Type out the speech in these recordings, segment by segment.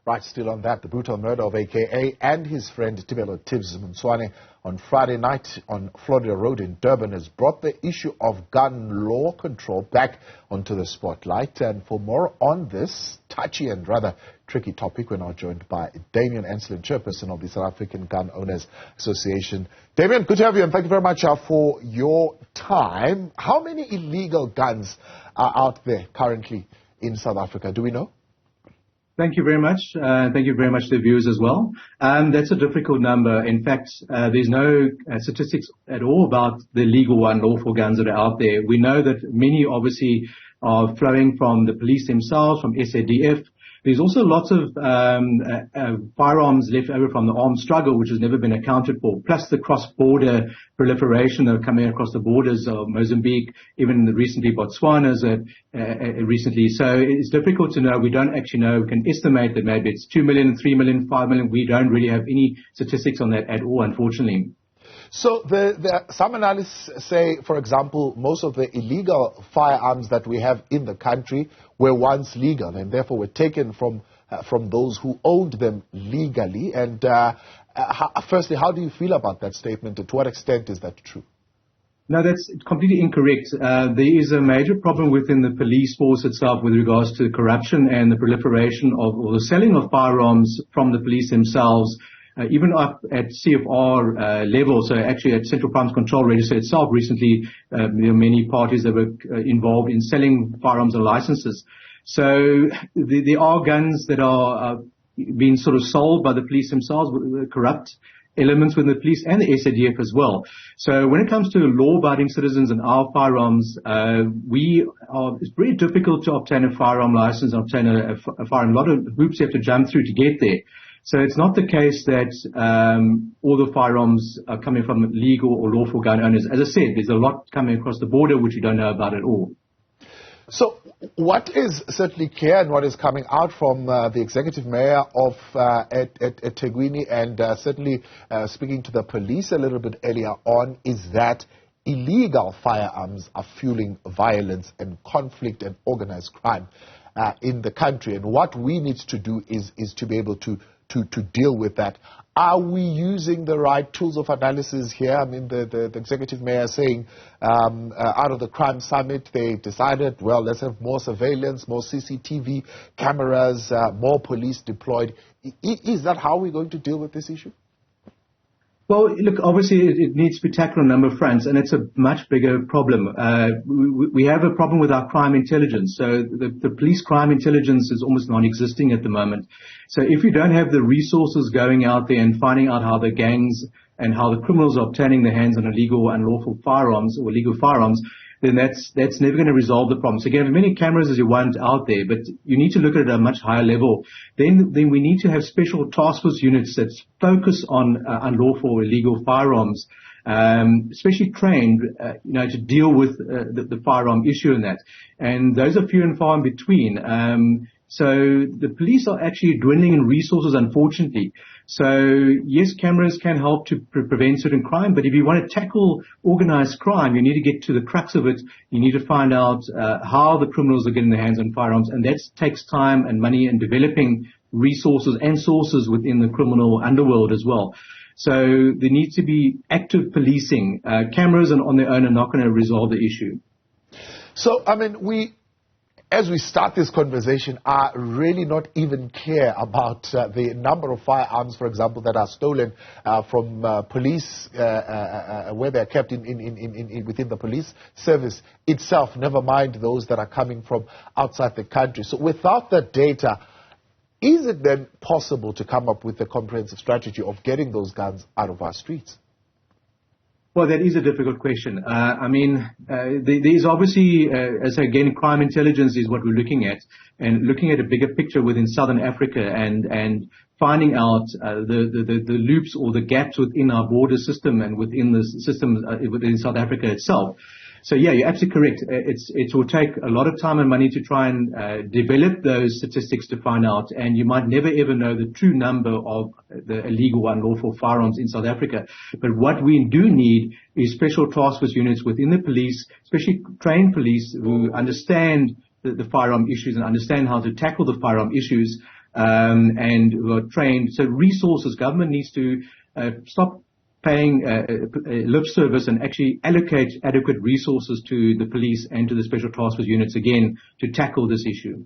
Right, still on that, the brutal murder of AKA and his friend Tebello, Tibz Motsoane, on Friday night on Florida Road in Durban has brought the issue of gun law control back onto the spotlight. And for more on this touchy and rather tricky topic, we're now joined by Damian, Enslin, Chairperson of the South African Gun Owners Association. Damian, good to have you, and thank you very much for your time. How many illegal guns are out there currently in South Africa? Do we know? Thank you very much. Thank you very much to the viewers as well. That's a difficult number. In fact, there's no statistics at all about the legal and lawful guns that are out there. We know that many obviously are flowing from the police themselves, from SADF. There's also lots of firearms left over from the armed struggle, which has never been accounted for, plus the cross-border proliferation of coming across the borders of Mozambique, even recently Botswana recently. So it's difficult to know. We don't actually know. We can estimate that maybe it's 2 million, 3 million, 5 million. We don't really have any statistics on that at all, unfortunately. So some analysts say, for example, most of the illegal firearms that we have in the country were once legal and therefore were taken from those who owned them legally. And firstly, how do you feel about that statement? To what extent is that true? No, that's completely incorrect. There is a major problem within the police force itself with regards to corruption and the proliferation of or the selling of firearms from the police themselves. Even up at CFR level, so actually at Central Crimes Control Register itself recently, there are many parties that were involved in selling firearms and licenses. So there are guns that are being sort of sold by the police themselves, corrupt elements within the police and the SADF as well. So when it comes to law-abiding citizens and our firearms, it's very difficult to obtain a firearm license, obtain a firearm. A lot of hoops you have to jump through to get there. So it's not the case that all the firearms are coming from legal or lawful gun owners. As I said, there's a lot coming across the border which we don't know about at all. So what is certainly clear and what is coming out from the executive mayor of eThekwini and certainly speaking to the police a little bit earlier on is that illegal firearms are fueling violence and conflict and organized crime in the country. And what we need to do is to be able to deal with that. Are we using the right tools of analysis here? I mean, the executive mayor saying out of the crime summit, they decided, well, let's have more surveillance, more CCTV cameras, more police deployed. Is that how we're going to deal with this issue? Well, look, obviously it needs to be tackled on a number of fronts, and it's a much bigger problem. We have a problem with our crime intelligence. So the police crime intelligence is almost non-existing at the moment. So if you don't have the resources going out there and finding out how the gangs and how the criminals are obtaining their hands on illegal and lawful firearms or legal firearms, then that's never going to resolve the problem. So you can have as many cameras as you want out there, but you need to look at it at a much higher level. Then we need to have special task force units that focus on unlawful or illegal firearms, especially trained, to deal with the firearm issue in that. And those are few and far in between. So the police are actually dwindling in resources, unfortunately. So yes, cameras can help to prevent certain crime, but if you want to tackle organized crime, you need to get to the crux of it. You need to find out how the criminals are getting their hands on firearms, and that takes time and money and developing resources and sources within the criminal underworld as well. So there needs to be active policing. Cameras on their own are not going to resolve the issue. So, I mean, as we start this conversation, are really not even clear about the number of firearms, for example, that are stolen from police, where they're kept within the police service itself, never mind those that are coming from outside the country. So without that data, is it then possible to come up with a comprehensive strategy of getting those guns out of our streets? Well, that is a difficult question. There's obviously, again, crime intelligence is what we're looking at, and looking at a bigger picture within Southern Africa and finding out the loops or the gaps within our border system and within the system within South Africa itself. So yeah, you're absolutely correct. It will take a lot of time and money to try and develop those statistics to find out, and you might never ever know the true number of the illegal and unlawful firearms in South Africa. But what we do need is special task force units within the police, especially trained police who understand the firearm issues and understand how to tackle the firearm issues. and who are trained. So resources, government needs to stop paying lip service and actually allocate adequate resources to the police and to the special task force units again to tackle this issue.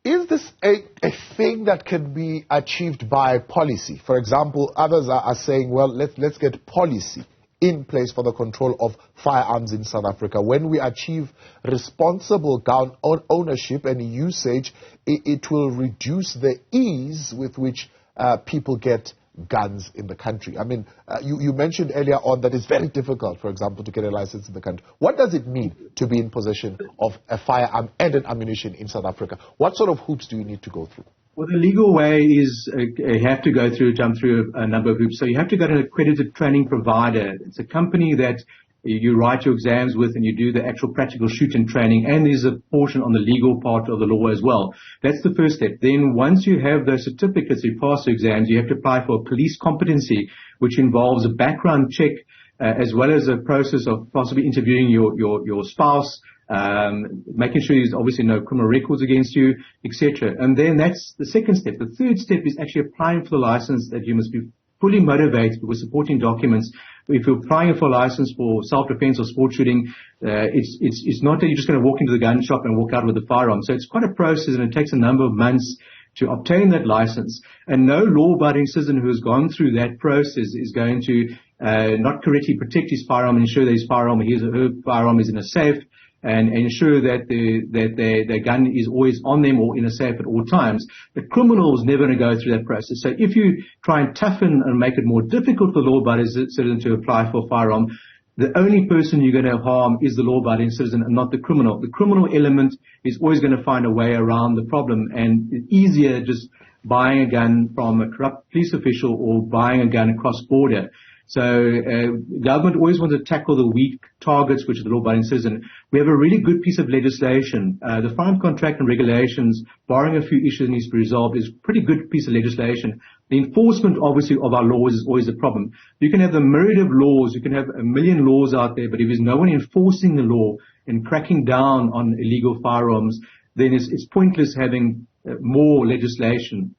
Is this a thing that can be achieved by policy? For example, others are saying, well, let's get policy in place for the control of firearms in South Africa. When we achieve responsible gun ownership and usage, it will reduce the ease with which people get guns in the country. I mean, you mentioned earlier on that it's very difficult, for example, to get a license in the country. What does it mean to be in possession of a firearm and an ammunition in South Africa? What sort of hoops do you need to go through? Well, the legal way is you have to jump through a number of hoops. So you have to go to an accredited training provider. It's a company that you write your exams with and you do the actual practical shooting training, and there's a portion on the legal part of the law as well. That's the first step. Then once you have those certificates, you pass the exams, you have to apply for a police competency, which involves a background check as well as a process of possibly interviewing your spouse, making sure there's obviously no criminal records against you, etc. And then that's the second step. The third step is actually applying for the license, that you must be fully motivated with supporting documents. If you're applying for a license for self-defense or sport shooting, it's not that you're just going to walk into the gun shop and walk out with a firearm. So it's quite a process, and it takes a number of months to obtain that license. And no law-abiding citizen who has gone through that process is going to not correctly protect his firearm and ensure that his firearm, his or her firearm, is in a safe, and ensure that their gun is always on them or in a safe at all times. The criminal is never going to go through that process. So if you try and toughen and make it more difficult for law-abiding citizen to apply for a firearm, the only person you're going to harm is the law-abiding citizen and not the criminal. The criminal element is always going to find a way around the problem, and it's easier just buying a gun from a corrupt police official or buying a gun across border. So government always wants to tackle the weak targets, which is the law-abiding citizen. We have a really good piece of legislation. The Firearm Contract and Regulations, barring a few issues that needs to be resolved, is a pretty good piece of legislation. The enforcement, obviously, of our laws is always a problem. You can have the myriad of laws, you can have a million laws out there, but if there's no one enforcing the law and cracking down on illegal firearms, then it's pointless having more legislation.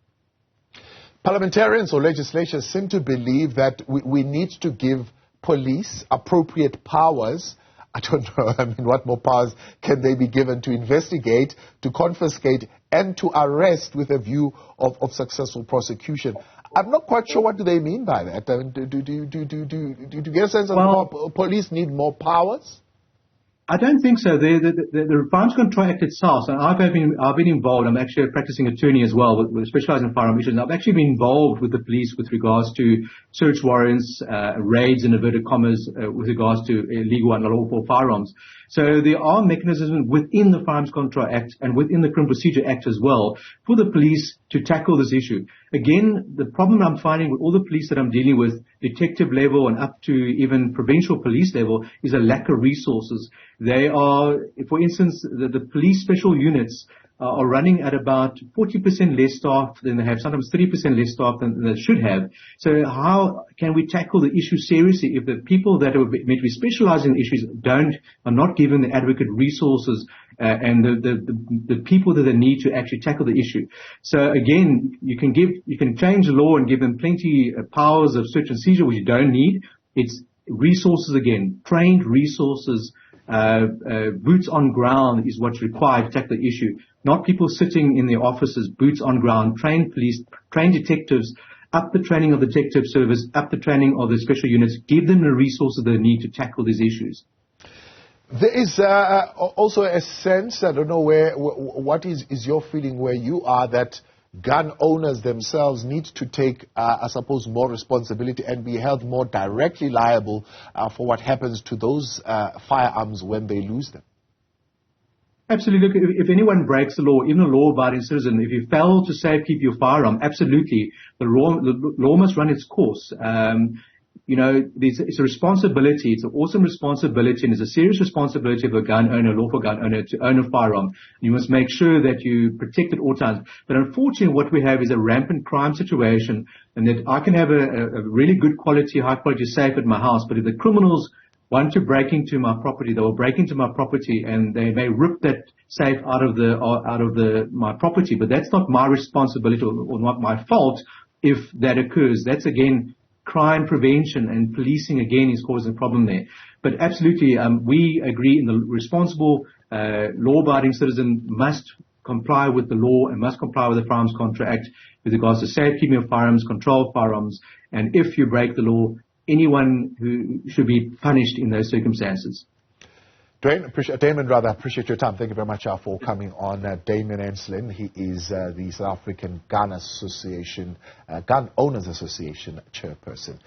Parliamentarians or legislators seem to believe that we need to give police appropriate powers. I don't know, I mean, what more powers can they be given to investigate, to confiscate, and to arrest with a view of successful prosecution? I'm not quite sure what do they mean by that. I mean, do you get a sense of police need more powers? I don't think so. The Firearms Control Act itself, and I've been involved. I'm actually a practicing attorney as well, with specializing in firearm issues. And I've actually been involved with the police with regards to search warrants, raids in inverted commas, with regards to illegal and unlawful firearms. So there are mechanisms within the Firearms Control Act and within the Criminal Procedure Act as well for the police to tackle this issue. Again, the problem I'm finding with all the police that I'm dealing with, detective level and up to even provincial police level, is a lack of resources. They are, for instance, the police special units are running at about 40% less staff than they have, sometimes 30% less staff than they should have. So how can we tackle the issue seriously if the people that are meant to be specializing in issues are not given the adequate resources and the people that they need to actually tackle the issue? So again, you can change the law and give them plenty of powers of search and seizure, which you don't need. It's resources again, trained resources. Boots on ground is what's required to tackle the issue. Not people sitting in their offices, boots on ground, trained police, trained detectives, up the training of the detective service, up the training of the special units, give them the resources they need to tackle these issues. There is also a sense, I don't know what is your feeling where you are, that gun owners themselves need to take, I suppose, more responsibility and be held more directly liable for what happens to those firearms when they lose them. Absolutely. Look, if anyone breaks the law, even a law-abiding citizen, if you fail to safekeep your firearm, absolutely, the law must run its course. It's a responsibility. It's an awesome responsibility, and it's a serious responsibility of a gun owner, lawful gun owner, to own a firearm. You must make sure that you protect at all times. But unfortunately, what we have is a rampant crime situation, and that I can have a really good quality, high quality safe at my house, but if the criminals want to break into my property, they will break into my property and they may rip that safe out of my property, but that's not my responsibility or not my fault if that occurs. That's again crime prevention, and policing again is causing a problem there. But absolutely, we agree in the responsible, law-abiding citizen must comply with the law and must comply with the Firearms Control Act with regards to safekeeping of firearms, control of firearms, and if you break the law, anyone who should be punished in those circumstances. Damian, appreciate your time. Thank you very much for coming on. Damian Enslin, he is the South African Gun Owners Association chairperson.